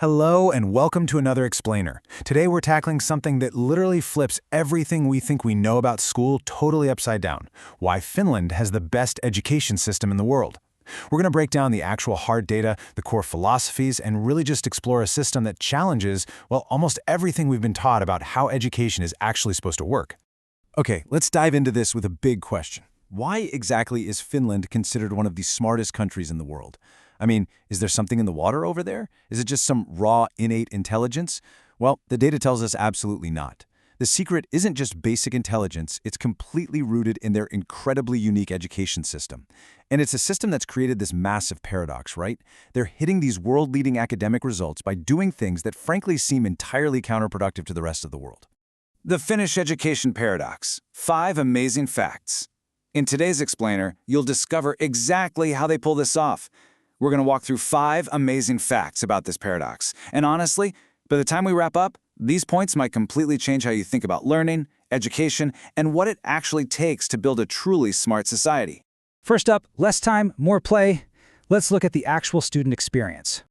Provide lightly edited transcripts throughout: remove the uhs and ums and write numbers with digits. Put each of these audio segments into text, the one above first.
Hello and welcome to another Explainer. Today we're tackling something that literally flips everything we think we know about school totally upside down. Why Finland has the best education system in the world. We're going to break down the actual hard data, the core philosophies, and really just explore a system that challenges, well, almost everything we've been taught about how education is actually supposed to work. Okay, let's dive into this with a big question. Why exactly is Finland considered one of the smartest countries in the world? I mean, is there something in the water over there? Is it just some raw, innate intelligence? Well, the data tells us absolutely not. The secret isn't just basic intelligence, it's completely rooted in their incredibly unique education system. And it's a system that's created this massive paradox, right? They're hitting these world-leading academic results by doing things that frankly seem entirely counterproductive to the rest of the world. The Finnish education paradox. 5 amazing facts. In today's Explainer, you'll discover exactly how they pull this off. We're going to walk through 5 amazing facts about this paradox. And honestly, by the time we wrap up, these points might completely change how you think about learning, education, and what it actually takes to build a truly smart society. First up, less time, more play. Let's look at the actual student experience.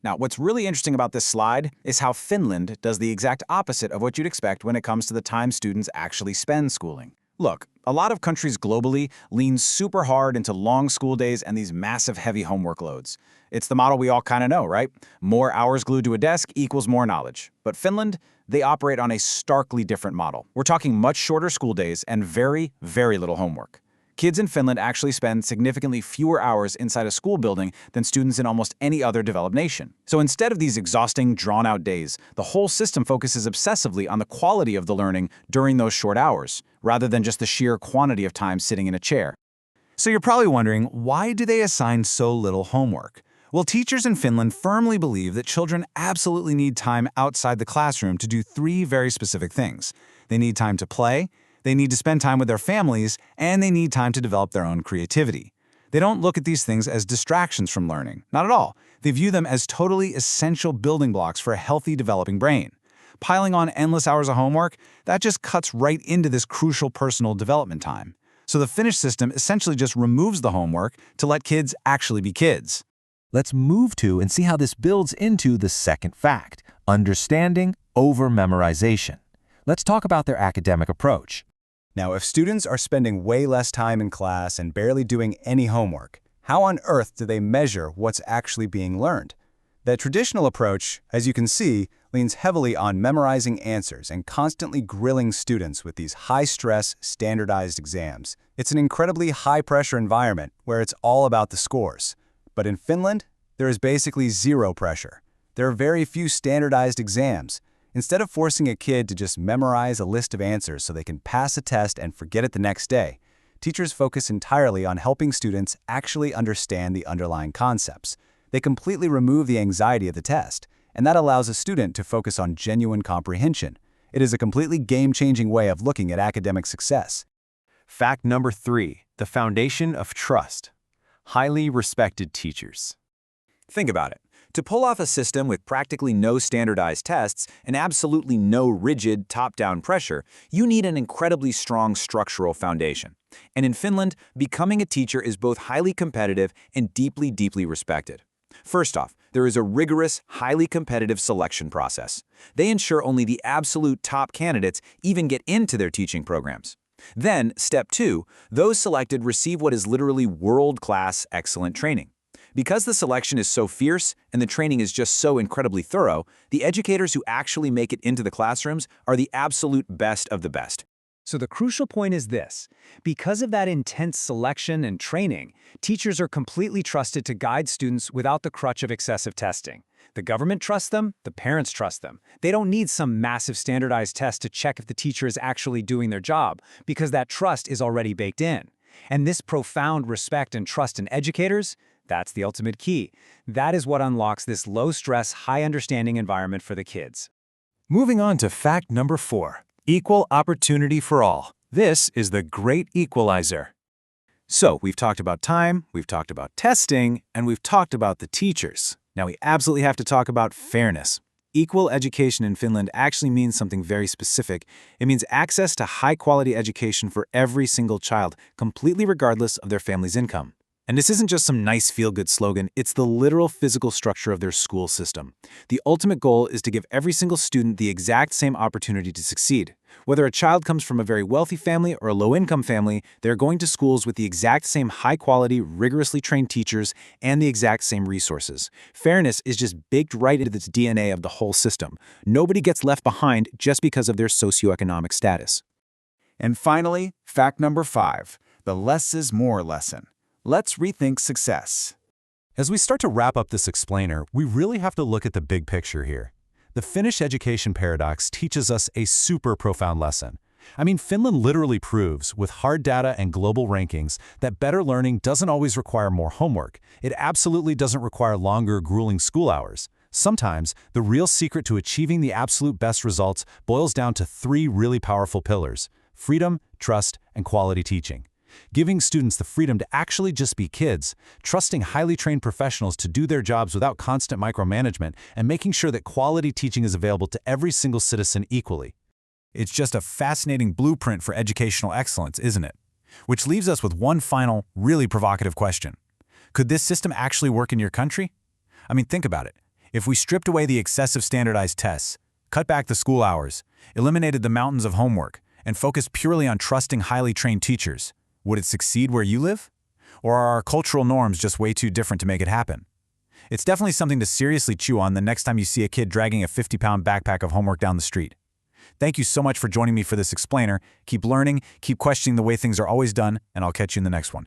Now, what's really interesting about this slide is how Finland does the exact opposite of what you'd expect when it comes to the time students actually spend schooling. Look, a lot of countries globally lean super hard into long school days and these massive heavy homework loads. It's the model we all kind of know, right? More hours glued to a desk equals more knowledge. But Finland, they operate on a starkly different model. We're talking much shorter school days and very, very little homework. Kids in Finland actually spend significantly fewer hours inside a school building than students in almost any other developed nation. So instead of these exhausting, drawn-out days, the whole system focuses obsessively on the quality of the learning during those short hours, rather than just the sheer quantity of time sitting in a chair. So you're probably wondering, why do they assign so little homework? Well, teachers in Finland firmly believe that children absolutely need time outside the classroom to do 3 very specific things. They need time to play, they need to spend time with their families, and they need time to develop their own creativity. They don't look at these things as distractions from learning, not at all. They view them as totally essential building blocks for a healthy, developing brain. Piling on endless hours of homework, that just cuts right into this crucial personal development time. So the Finnish system essentially just removes the homework to let kids actually be kids. Let's move to and see how this builds into the second fact, understanding over memorization. Let's talk about their academic approach. Now, if students are spending way less time in class and barely doing any homework, how on earth do they measure what's actually being learned? The traditional approach, as you can see, leans heavily on memorizing answers and constantly grilling students with these high-stress, standardized exams. It's an incredibly high-pressure environment where it's all about the scores. But in Finland, there is basically zero pressure. There are very few standardized exams. Instead of forcing a kid to just memorize a list of answers so they can pass a test and forget it the next day, teachers focus entirely on helping students actually understand the underlying concepts. They completely remove the anxiety of the test, and that allows a student to focus on genuine comprehension. It is a completely game-changing way of looking at academic success. Fact number 3, the foundation of trust. Highly respected teachers. Think about it. To pull off a system with practically no standardized tests and absolutely no rigid top-down pressure, you need an incredibly strong structural foundation. And in Finland, becoming a teacher is both highly competitive and deeply, deeply respected. First off, there is a rigorous, highly competitive selection process. They ensure only the absolute top candidates even get into their teaching programs. Then, step 2, those selected receive what is literally world-class, excellent training. Because the selection is so fierce and the training is just so incredibly thorough, the educators who actually make it into the classrooms are the absolute best of the best. So the crucial point is this. Because of that intense selection and training, teachers are completely trusted to guide students without the crutch of excessive testing. The government trusts them, the parents trust them. They don't need some massive standardized test to check if the teacher is actually doing their job, because that trust is already baked in. And this profound respect and trust in educators, that's the ultimate key. That is what unlocks this low-stress, high-understanding environment for the kids. Moving on to fact number 4, equal opportunity for all. This is the great equalizer. So we've talked about time, we've talked about testing, and we've talked about the teachers. Now we absolutely have to talk about fairness. Equal education in Finland actually means something very specific. It means access to high-quality education for every single child, completely regardless of their family's income. And this isn't just some nice feel-good slogan, it's the literal physical structure of their school system. The ultimate goal is to give every single student the exact same opportunity to succeed. Whether a child comes from a very wealthy family or a low-income family, they're going to schools with the exact same high-quality, rigorously trained teachers and the exact same resources. Fairness is just baked right into the DNA of the whole system. Nobody gets left behind just because of their socioeconomic status. And finally, fact number 5, the less is more lesson. Let's rethink success. As we start to wrap up this explainer, we really have to look at the big picture here. The Finnish education paradox teaches us a super profound lesson. I mean, Finland literally proves, with hard data and global rankings, that better learning doesn't always require more homework. It absolutely doesn't require longer, grueling school hours. Sometimes, the real secret to achieving the absolute best results boils down to 3 really powerful pillars: freedom, trust, and quality teaching. Giving students the freedom to actually just be kids, trusting highly trained professionals to do their jobs without constant micromanagement, and making sure that quality teaching is available to every single citizen equally. It's just a fascinating blueprint for educational excellence, isn't it? Which leaves us with one final, really provocative question. Could this system actually work in your country? I mean, think about it. If we stripped away the excessive standardized tests, cut back the school hours, eliminated the mountains of homework, and focused purely on trusting highly trained teachers, would it succeed where you live? Or are our cultural norms just way too different to make it happen? It's definitely something to seriously chew on the next time you see a kid dragging a 50-pound backpack of homework down the street. Thank you so much for joining me for this explainer. Keep learning, keep questioning the way things are always done, and I'll catch you in the next one.